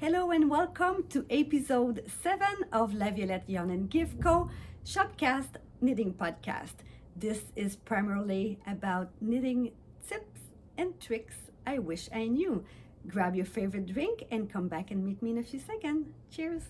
Hello and welcome to episode 7 of La Violette Yarn and Gift Co. Shopcast knitting podcast. This is primarily about knitting tips and tricks I wish I knew. Grab your favorite drink and come back and meet me in a few seconds. Cheers!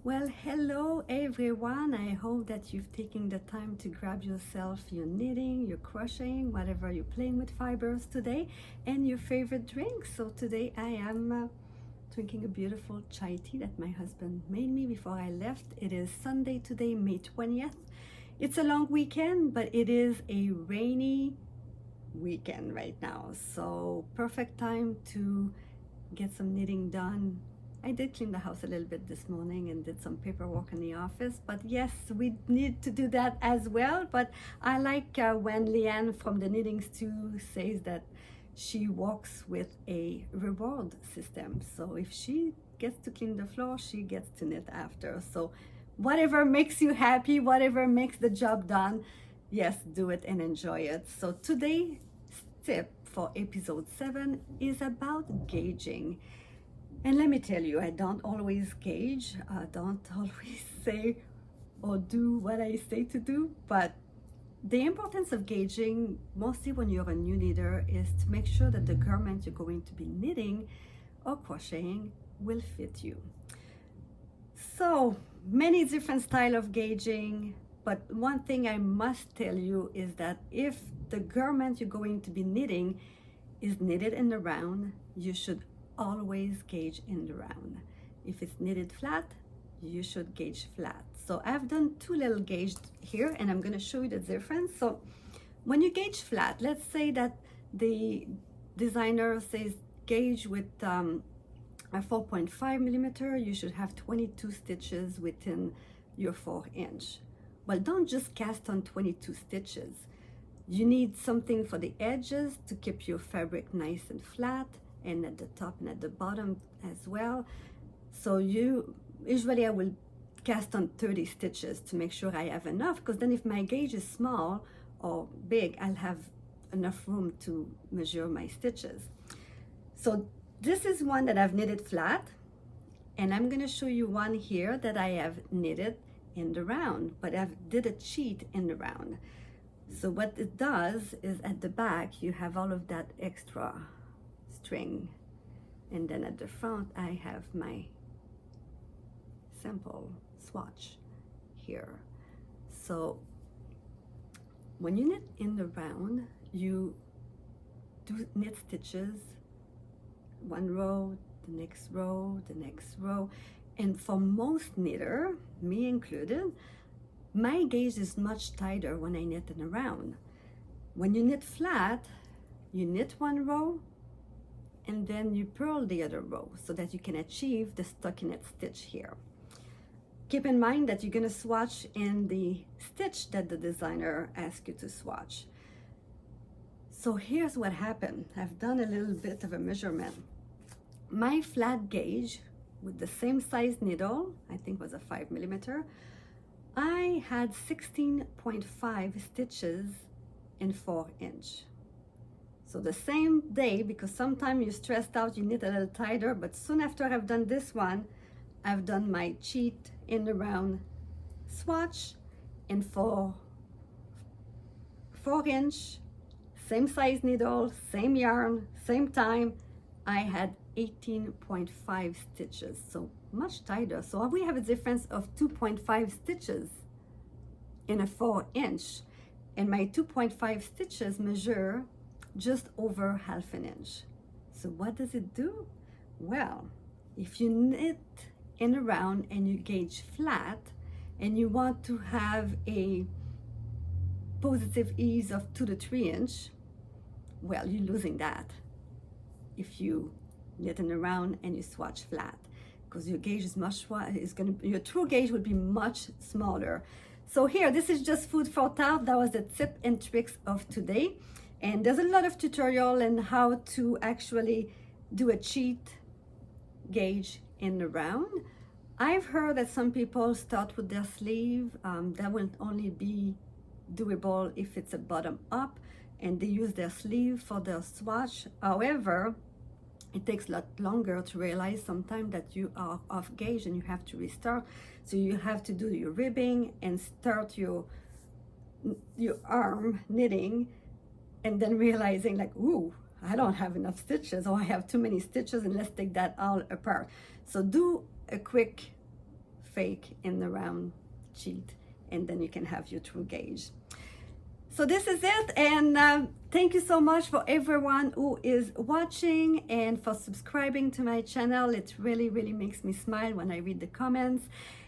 Well, hello everyone. I hope that you've taken the time to grab yourself your knitting, your crocheting, whatever you're playing with fibers today, and your favorite drink. So today I am drinking a beautiful chai tea that my husband made me before I left. It is Sunday today, May 20th. It's a long weekend, but it is a rainy weekend right now. So perfect time to get some knitting done. I did clean the house a little bit this morning and did some paperwork in the office, but yes, we need to do that as well. But I like when Leanne from the Knitting Stew says that she works with a reward system. So if she gets to clean the floor, she gets to knit after. So whatever makes you happy, whatever makes the job done, yes, do it and enjoy it. So today's tip for episode 7 is about gauging. And let me tell you, I don't always gauge, I don't always say or do what I say to do, but the importance of gauging, mostly when you're a new knitter, is to make sure that the garment you're going to be knitting or crocheting will fit you. So many different styles of gauging, but one thing I must tell you is that if the garment you're going to be knitting is knitted in the round, you should always gauge in the round. If it's knitted flat, you should gauge flat. So I've done two little gauges here and I'm going to show you the difference. So when you gauge flat, let's say that the designer says gauge with a 4.5 millimeter, you should have 22 stitches within your 4-inch. Well, don't just cast on 22 stitches. You need something for the edges to keep your fabric nice and flat, and at the top and at the bottom as well. So usually I will cast on 30 stitches to make sure I have enough, because then if my gauge is small or big, I'll have enough room to measure my stitches. So this is one that I've knitted flat, and I'm going to show you one here that I have knitted in the round, but I've did a cheat in the round. So what it does is at the back you have all of that extra string, and then at the front I have my simple swatch here. So when you knit in the round, you do knit stitches, one row, the next row, the next row, and for most knitter, me included, my gauge is much tighter when I knit in a round. When you knit flat, you knit one row and then you purl the other row so that you can achieve the stockinette stitch here. Keep in mind that you're going to swatch in the stitch that the designer asked you to swatch. So here's what happened. I've done a little bit of a measurement. My flat gauge with the same size needle, I think was a 5 millimeter, I had 16.5 stitches in 4-inch. So the same day, because sometimes you're stressed out, you knit a little tighter, but soon after I've done this one, I've done my cheat in the round swatch, and for 4-inch, same size needle, same yarn, same time, I had 18.5 stitches, so much tighter. So we have a difference of 2.5 stitches in a 4-inch, and my 2.5 stitches measure just over half an inch. So what does it do? Well, if you knit in a round and you gauge flat and you want to have a positive ease of 2 to 3 inch, well, you're losing that if you knit in around and you swatch flat, because your gauge is your true gauge would be much smaller. So here, this is just food for thought. That was the tip and tricks of today. And there's a lot of tutorial on how to actually do a cheat gauge in the round. I've heard that some people start with their sleeve. That will only be doable if it's a bottom up and they use their sleeve for their swatch. However, it takes a lot longer to realize sometimes that you are off gauge and you have to restart. So you have to do your ribbing and start your arm knitting, and then realizing like, ooh, I don't have enough stitches, or I have too many stitches, and let's take that all apart. So do a quick fake in the round cheat, and then you can have your true gauge. So this is it, and thank you so much for everyone who is watching and for subscribing to my channel. It really, really makes me smile when I read the comments.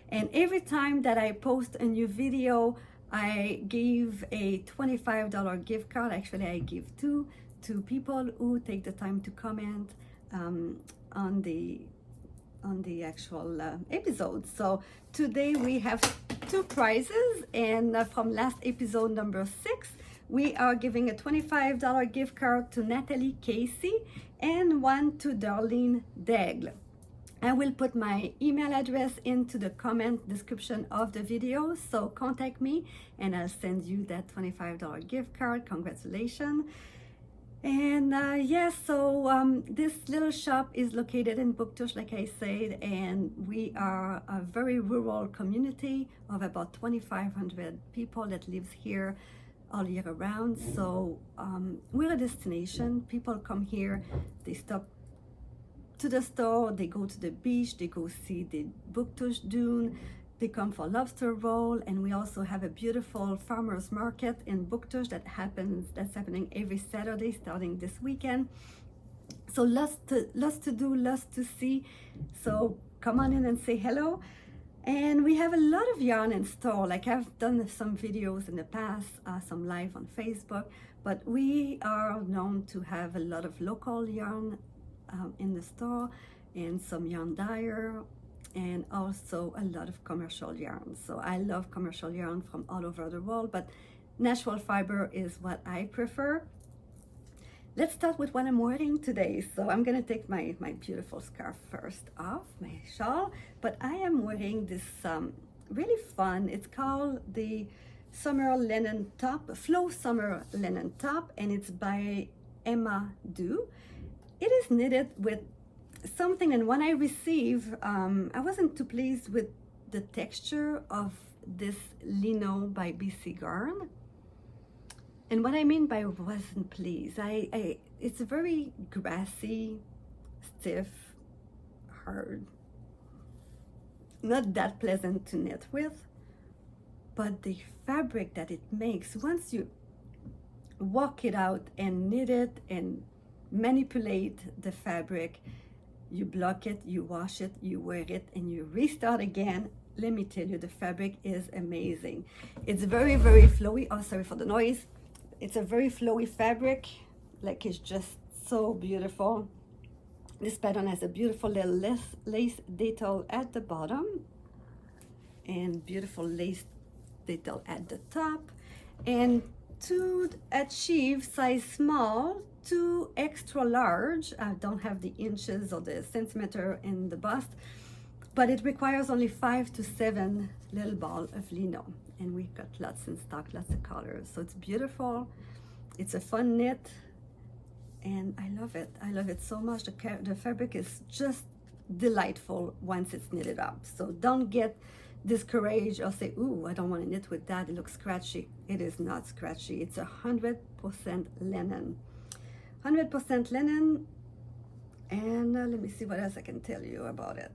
And every time that I post a new video, I give a $25 gift card. Actually, I give two to people who take the time to comment on the actual episode. So today we have two prizes, and from last episode number 6, we are giving a $25 gift card to Nathalie, Caissie, and one to Darlene, Daigle. I will put my email address into the comment description of the video, so contact me and I'll send you that $25 gift card. Congratulations. And yes, so this little shop is located in Bouctouche, like I said, and we are a very rural community of about 2,500 people that lives here all year around. So we're a destination. People come here, they stop to the store, they go to the beach, they go see the Bouctouche dune, they come for lobster roll, and we also have a beautiful farmers market in Bouctouche that's happening every Saturday starting this weekend. So lots to do, lots to see. So come on in and say hello. And we have a lot of yarn in store. Like I've done some videos in the past, some live on Facebook, but we are known to have a lot of local yarn in the store, and some yarn dyer, and also a lot of commercial yarn. So I love commercial yarn from all over the world, but natural fiber is what I prefer. Let's start with what I'm wearing today. So I'm gonna take my beautiful scarf first off, my shawl, but I am wearing this really fun, it's called the Summer Linen Top, Flow Summer Linen Top, and it's by Emma Do. It is knitted with something, and when I receive, I wasn't too pleased with the texture of this lino by BC Garn. And what I mean by wasn't pleased, it's very grassy, stiff, hard, not that pleasant to knit with, but the fabric that it makes, once you walk it out and knit it and manipulate the fabric, you block it, you wash it, you wear it, and you restart again. Let me tell you, the fabric is amazing. It's very, very flowy. Oh, sorry for the noise. It's a very flowy fabric, like it's just so beautiful. This pattern has a beautiful little lace detail at the bottom and beautiful lace detail at the top. And to achieve size small to extra large, I don't have the inches or the centimeter in the bust, but it requires only 5 to 7 little ball of lino, and we've got lots in stock, lots of colors. So it's beautiful, it's a fun knit, and I love it. I love it so much. The fabric is just delightful once it's knitted up. So don't get discouraged or say, ooh, I don't want to knit with that, it looks scratchy. It is not scratchy. It's 100% linen. 100% linen. And let me see what else I can tell you about it.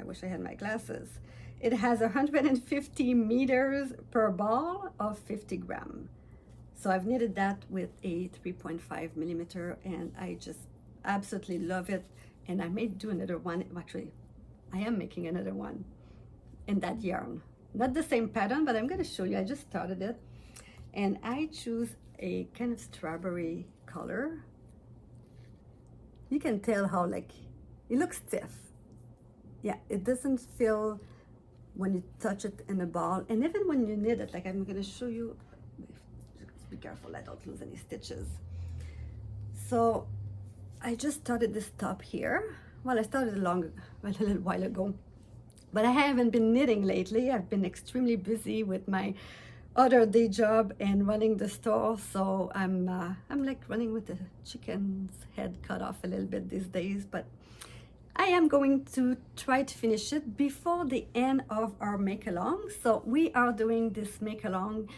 I wish I had my glasses. It has 150 meters per ball of 50 grams. So I've knitted that with a 3.5 millimeter, and I just absolutely love it. And I may do another one. Actually, I am making another one in that yarn. Not the same pattern, but I'm going to show you. I just started it. And I choose a kind of strawberry color. You can tell how like it looks stiff. Yeah, it doesn't feel when you touch it in a ball, and even when you knit it, like I'm gonna show you, just be careful I don't lose any stitches. So I just started this top here. Well, I started a little while ago, but I haven't been knitting lately. I've been extremely busy with my other day job and running the store, so I'm like running with the chicken's head cut off a little bit these days, but I am going to try to finish it before the end of our make-along. So we are doing this make-along,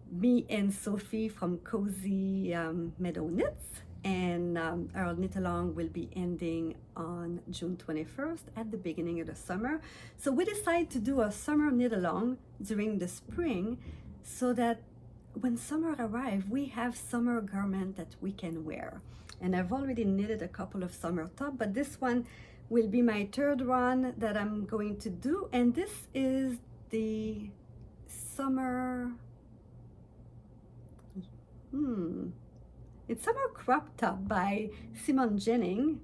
me and Sophie from Cozy Meadow Knits, and our knit-along will be ending on June 21st at the beginning of the summer. So we decided to do a summer knit-along during the spring so that when summer arrives, we have summer garment that we can wear. And I've already knitted a couple of summer tops, but this one will be my third one that I'm going to do. And this is the summer, it's summer crop top by Symone Jennings.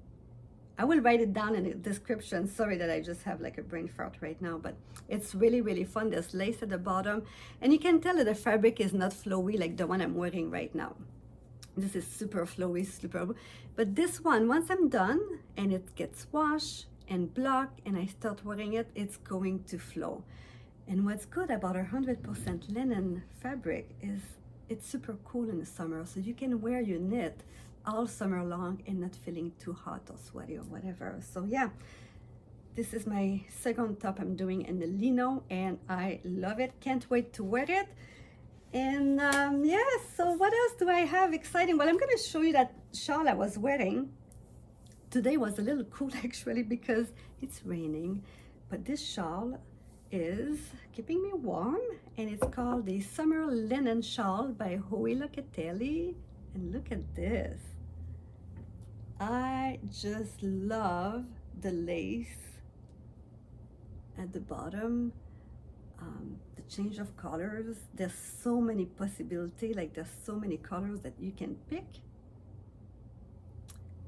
I will write it down in the description. Sorry that I just have like a brain fart right now, but it's really, really fun. There's lace at the bottom, and you can tell that the fabric is not flowy like the one I'm wearing right now. This is super flowy, super, but this one, once I'm done and it gets washed and blocked and I start wearing it, it's going to flow. And what's good about our 100% linen fabric is it's super cool in the summer, so you can wear your knit all summer long and not feeling too hot or sweaty or whatever. So yeah, this is my second top I'm doing in the lino, and I love it. Can't wait to wear it. And yeah, so what else do I have exciting? Well, I'm going to show you that shawl I was wearing. Today was a little cool actually because it's raining, but this shawl is keeping me warm, and it's called the Summer Linen Shawl by Locatelli. And look at this. I just love the lace at the bottom. The change of colors, there's so many possibilities, like there's so many colors that you can pick.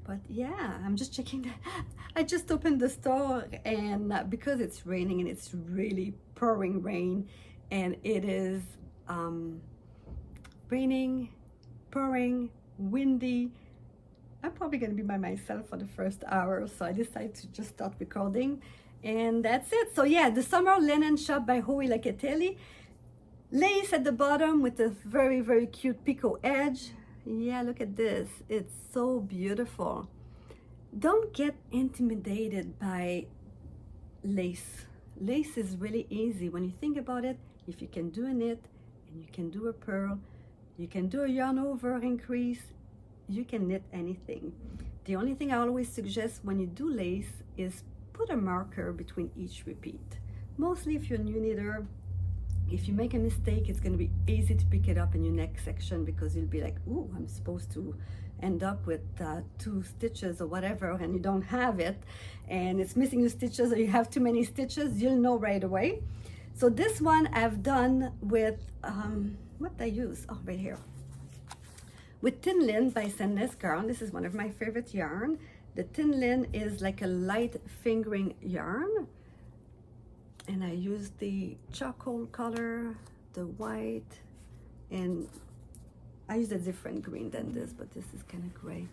But yeah, I'm just checking that. I just opened the store, and because it's raining and it's really pouring rain, and it is raining, pouring, windy, I'm probably going to be by myself for the first hour, so I decided to just start recording. And that's it. So yeah, the Summer Linen Shop by Locatelli. Lace at the bottom with a very, very cute picot edge. Yeah, look at this. It's so beautiful. Don't get intimidated by lace. Lace is really easy. When you think about it, if you can do a knit, and you can do a purl, you can do a yarn over increase, you can knit anything. The only thing I always suggest when you do lace is put a marker between each repeat. Mostly if you're a new knitter, if you make a mistake, it's going to be easy to pick it up in your next section, because you'll be like, ooh, I'm supposed to end up with 2 stitches or whatever, and you don't have it, and it's missing your stitches, or you have too many stitches, you'll know right away. So this one I've done with, what I use? Oh, right here. With Tynn by Sandnes Garn. This is one of my favorite yarn. The Tynn is like a light fingering yarn, and I used the charcoal color, the white, and I used a different green than this, but this is kind of gray.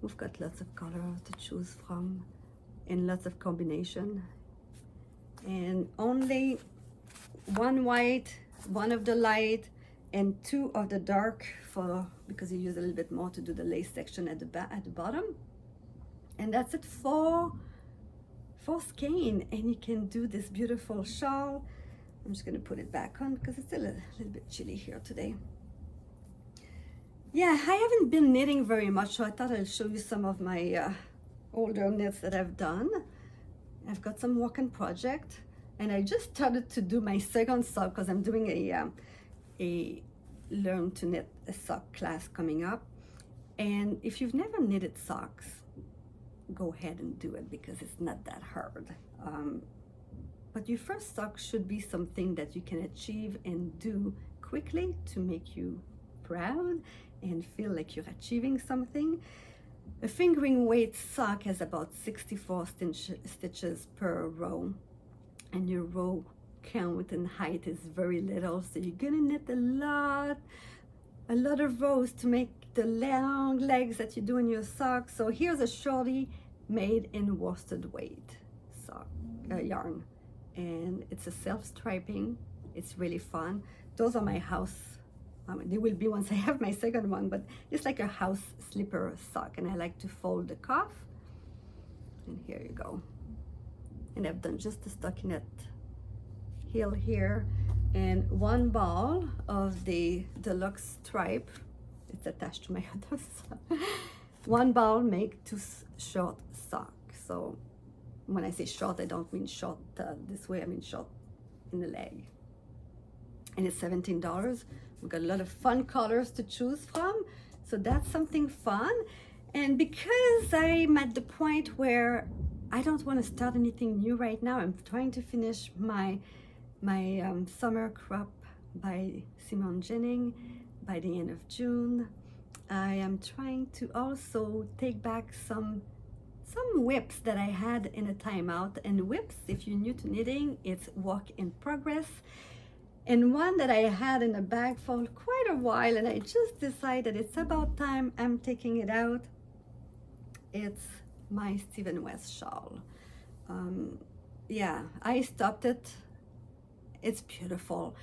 We've got lots of color to choose from and lots of combination, and only 1 white, 1 of the light, and 2 of the dark, because you use a little bit more to do the lace section at the bottom. And that's it for skein, and you can do this beautiful shawl. I'm just going to put it back on because it's still a little bit chilly here today. Yeah, I haven't been knitting very much, so I thought I'll show you some of my older knits that I've done. I've got some work in project, and I just started to do my second sock because I'm doing a learn to knit a sock class coming up. And if you've never knitted socks, go ahead and do it because it's not that hard. But your first sock should be something that you can achieve and do quickly to make you proud and feel like you're achieving something. A fingering weight sock has about 64 stitches per row, and your row count and height is very little, so you're gonna knit a lot of rows to make the long legs that you do in your sock. So here's a shorty made in worsted weight sock yarn, and it's a self-striping. It's really fun. Those are my house, they will be once I have my second one, but it's like a house slipper sock, and I like to fold the cuff, and here you go. And I've done just the stockinette heel here, and one ball of the deluxe stripe. It's attached to my other sock. One ball make 2 short socks. So when I say short, I don't mean short this way, I mean short in the leg. And it's $17. We've got a lot of fun colors to choose from, so that's something fun. And because I'm at the point where I don't want to start anything new right now, I'm trying to finish my summer crop by Symone Jennings by the end of June. I am trying to also take back some whips that I had in a timeout. And whips, if you're new to knitting, it's work in progress. And one that I had in a bag for quite a while, and I just decided it's about time I'm taking it out. It's my Stephen West shawl. Yeah, I stopped it. It's beautiful.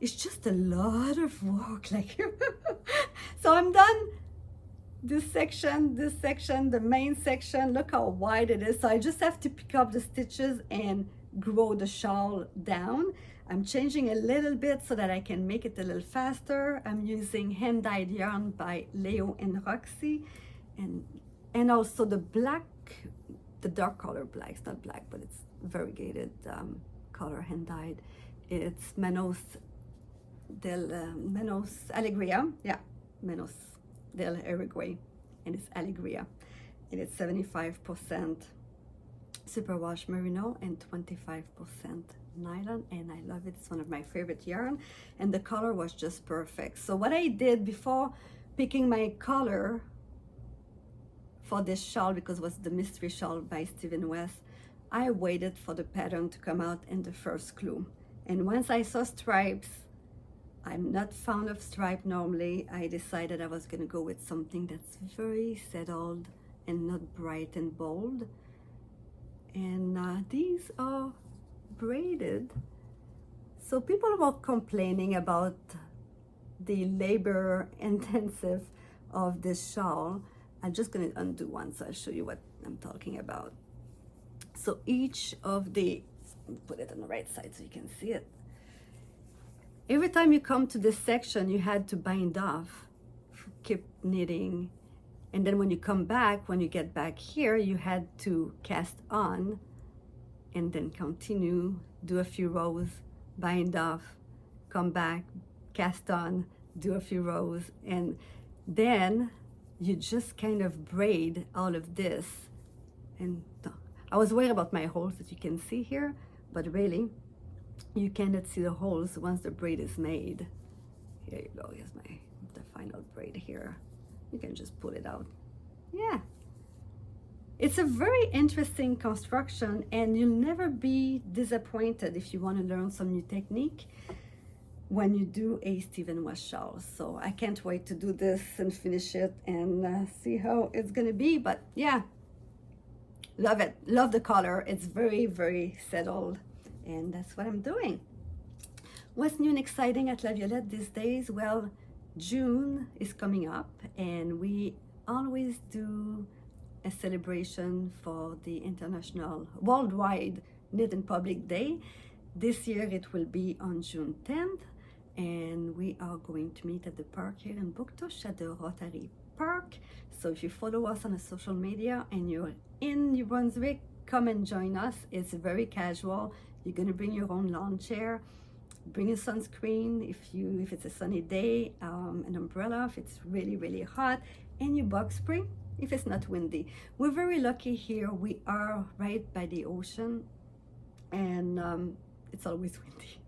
It's just a lot of work, like so I'm done. This section, the main section, look how wide it is. So I just have to pick up the stitches and grow the shawl down. I'm changing a little bit so that I can make it a little faster. I'm using hand-dyed yarn by Leo and Roxy, and also the black, the dark color black. It's not black, but it's variegated color hand-dyed. It's Manos Alegria, yeah, Manos del Uruguay, and it's Alegria, and it's 75% superwash merino and 25% nylon, and I love it. It's one of my favorite yarn, and the color was just perfect. So what I did before picking my color for this shawl, because it was the mystery shawl by Stephen West, I waited for the pattern to come out in the first clue. And once I saw stripes, I'm not fond of stripe normally, I decided I was gonna go with something that's very settled and not bright and bold. And these are braided. So people were complaining about the labor intensive of this shawl. I'm just gonna undo one so I'll show you what I'm talking about. So each of the, put it on the right side so you can see it. Every time you come to this section, you had to bind off, keep knitting. And then when you come back, when you get back here, you had to cast on and then continue, do a few rows, bind off, come back, cast on, do a few rows. And then you just kind of braid all of this. And I was worried about my holes that you can see here, but really, you cannot see the holes once the braid is made. Here you go, here's the final braid here. You can just pull it out. Yeah. It's a very interesting construction, and you'll never be disappointed if you want to learn some new technique when you do a Stephen West shawl. So I can't wait to do this and finish it and see how it's gonna be. But yeah, love it, love the color. It's very, very settled, and that's what I'm doing. What's new and exciting at La Violette these days? Well, June is coming up, and we always do a celebration for the International Worldwide Knit in Public Day. This year it will be on June 10th, and we are going to meet at the park here in Bouctouche at the Rotary Park. So if you follow us on the social media and you're in New Brunswick, come and join us. It's very casual. You're gonna bring your own lawn chair, bring a sunscreen if it's a sunny day, an umbrella if it's really, really hot, and your bug spray if it's not windy. We're very lucky here. We are right by the ocean, and it's always windy.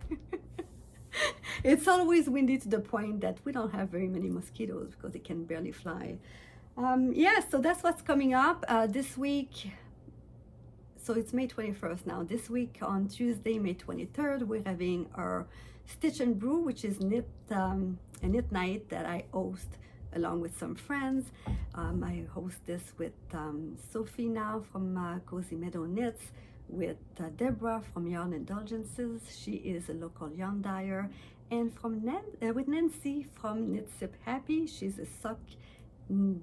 It's always windy to the point that we don't have very many mosquitoes because they can barely fly. Yeah, so that's what's coming up this week. So it's May 21st now. This week on Tuesday, May 23rd, we're having our Stitch and Brew, which is a knit night that I host along with some friends. I host this with Sophie now from Cozy Meadow Knits, with Deborah from Yarn Indulgences. She is a local yarn dyer, and with Nancy from Knit Sip Happy. She's a sock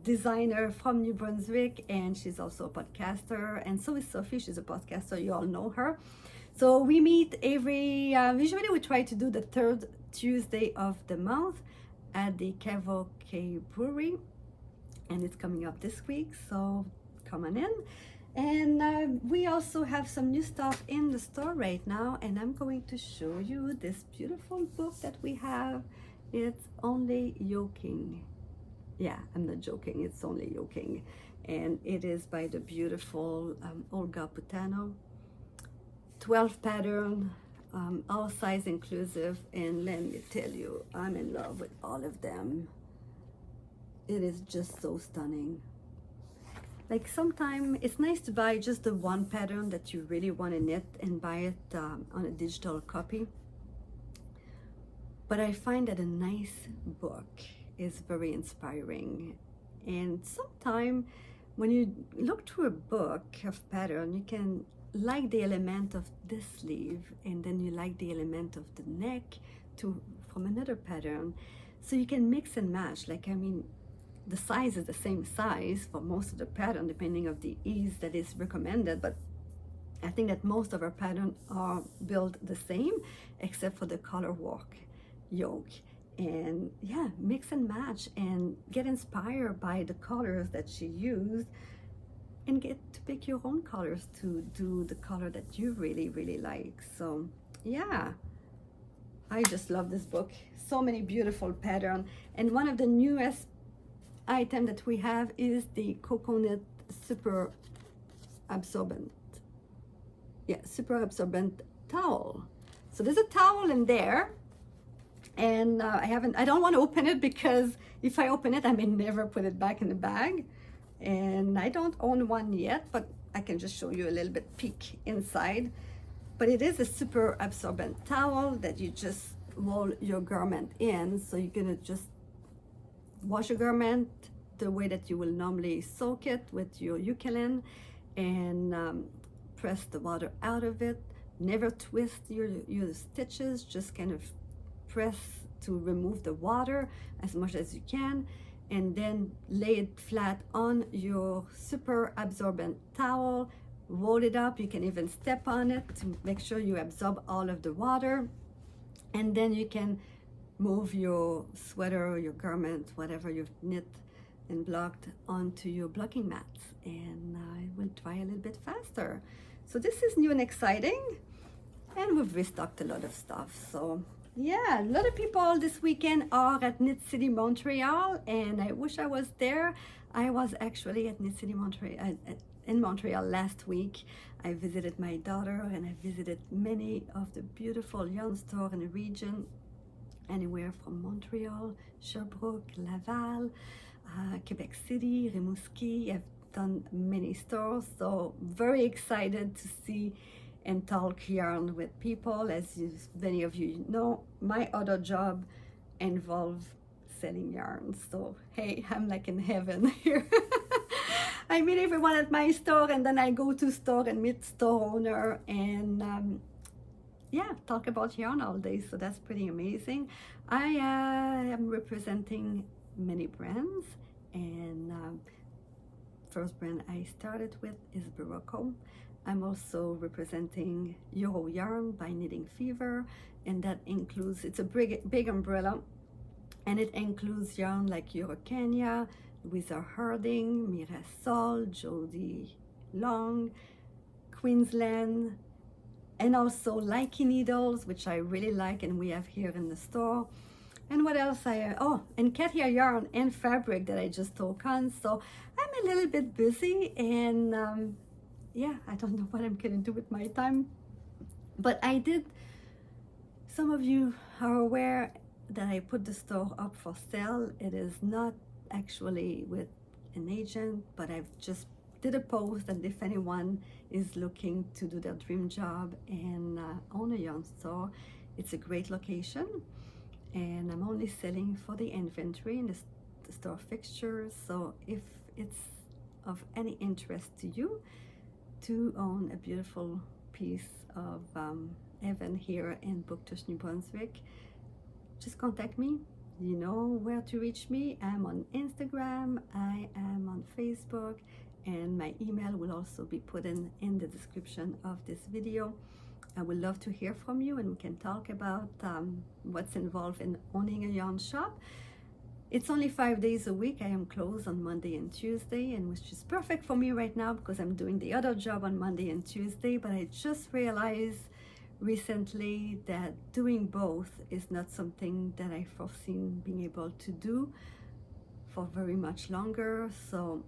designer from New Brunswick, and she's also a podcaster, and so is Sophie. She's a podcaster, you all know her. So we meet usually we try to do the third Tuesday of the month at the Cavoque Brewery, and it's coming up this week, so come on in. And we also have some new stuff in the store right now, and I'm going to show you this beautiful book that we have. It's Only Yoking. Yeah, I'm not joking, it's Only Yoking. And it is by the beautiful Olga Putano. 12 pattern, all size inclusive, and let me tell you, I'm in love with all of them. It is just so stunning. Like, sometimes it's nice to buy just the one pattern that you really want to knit and buy it on a digital copy. But I find that a nice book is very inspiring. And sometimes when you look through a book of pattern, you can like the element of this sleeve, and then you like the element of the neck from another pattern. So you can mix and match. Like, I mean, the size is the same size for most of the pattern, depending of the ease that is recommended, but I think that most of our patterns are built the same, except for the color work yoke. And yeah, mix and match and get inspired by the colors that she used, and get to pick your own colors to do the color that you really, really like. So yeah, I just love this book. So many beautiful patterns, and one of the newest item that we have is the Coconut Super Absorbent. Yeah, Super Absorbent towel. So there's a towel in there, and I don't want to open it, because if I open it I may never put it back in the bag, and I don't own one yet, but I can just show you a little bit peek inside. But it is a super absorbent towel that you just roll your garment in. So you're gonna just wash your garment the way that you will normally soak it with your Eucalyptus, and press the water out of it. Never twist your stitches, just kind of press to remove the water as much as you can, and then lay it flat on your super absorbent towel, roll it up. You can even step on it to make sure you absorb all of the water, and then you can move your sweater or your garment, whatever you've knit and blocked, onto your blocking mats, and it will dry a little bit faster. So this is new and exciting, and we've restocked a lot of stuff. So yeah, a lot of people this weekend are at Knit City Montreal, and I wish I was there. I was actually at Knit City Montreal in Montreal last week. I visited my daughter, and I visited many of the beautiful yarn stores in the region, anywhere from Montreal, Sherbrooke, Laval, Quebec City, Rimouski. I've done many stores, so very excited to see and talk yarn with people. As many of you know, my other job involves selling yarn, so hey, I'm like in heaven here. I meet everyone at my store, and then I go to store and meet store owner, and yeah, talk about yarn all day. So that's pretty amazing. I am representing many brands, and first brand I started with is Barocco. I'm also representing Euro Yarn by Knitting Fever, and that includes, it's a big umbrella, and it includes yarn like Eurokenya, Louisa Harding, Mirasol, Jody Long, Queensland, and also Likey Needles, which I really like, and we have here in the store. And what else and Katia Yarn and Fabric that I just took on. So I'm a little bit busy, and yeah, I don't know what I'm gonna do with my time, but I did Some of you are aware that I put the store up for sale. It is not actually with an agent, but I've just did a post, and if anyone is looking to do their dream job and own a yarn store, it's a great location. And I'm only selling for the inventory and the store fixtures. So if it's of any interest to you to own a beautiful piece of Evan here in Bouctouche, New Brunswick, just contact me. You know where to reach me. I'm on Instagram, I am on Facebook, and my email will also be put in the description of this video. I would love to hear from you, and we can talk about what's involved in owning a yarn shop. It's only 5 days a week. I am closed on Monday and Tuesday, and which is perfect for me right now because I'm doing the other job on Monday and Tuesday. But I just realized recently that doing both is not something that I foreseen being able to do for very much longer. So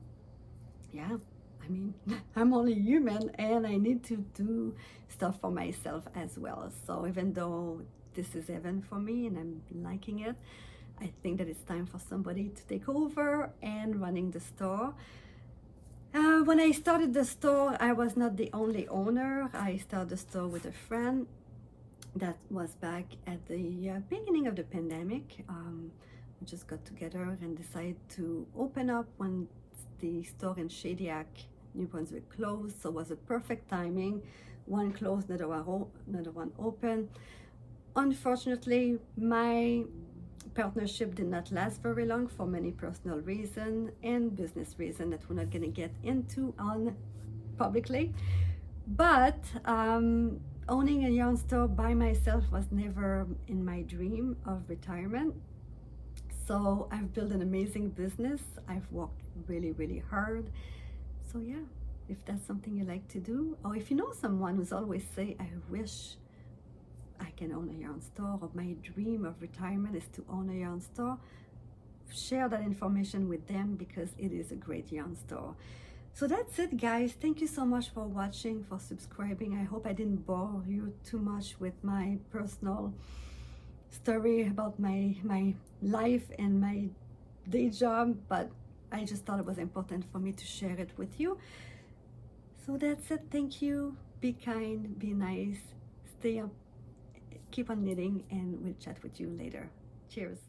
yeah, I mean, I'm only human and I need to do stuff for myself as well. So even though this is heaven for me and I'm liking it, I think that it's time for somebody to take over and running the store. When I started the store, I was not the only owner. I started the store with a friend. That was back at the beginning of the pandemic. We just got together and decided to open up when the store in Shediac, New Brunswick closed. So it was a perfect timing. One closed, another one open. Unfortunately, my partnership did not last very long for many personal reasons and business reasons that we're not going to get into on publicly. But owning a yarn store by myself was never in my dream of retirement. So I've built an amazing business. I've worked really, really hard. So yeah, if that's something you like to do, or if you know someone who's always say, I wish I can own a yarn store, or my dream of retirement is to own a yarn store, share that information with them because it is a great yarn store. So that's it, guys. Thank you so much for watching, for subscribing. I hope I didn't bore you too much with my personal story about my life and my day job, but I just thought it was important for me to share it with you. So that's it. Thank you. Be kind, be nice, stay up, keep on knitting, and we'll chat with you later. Cheers.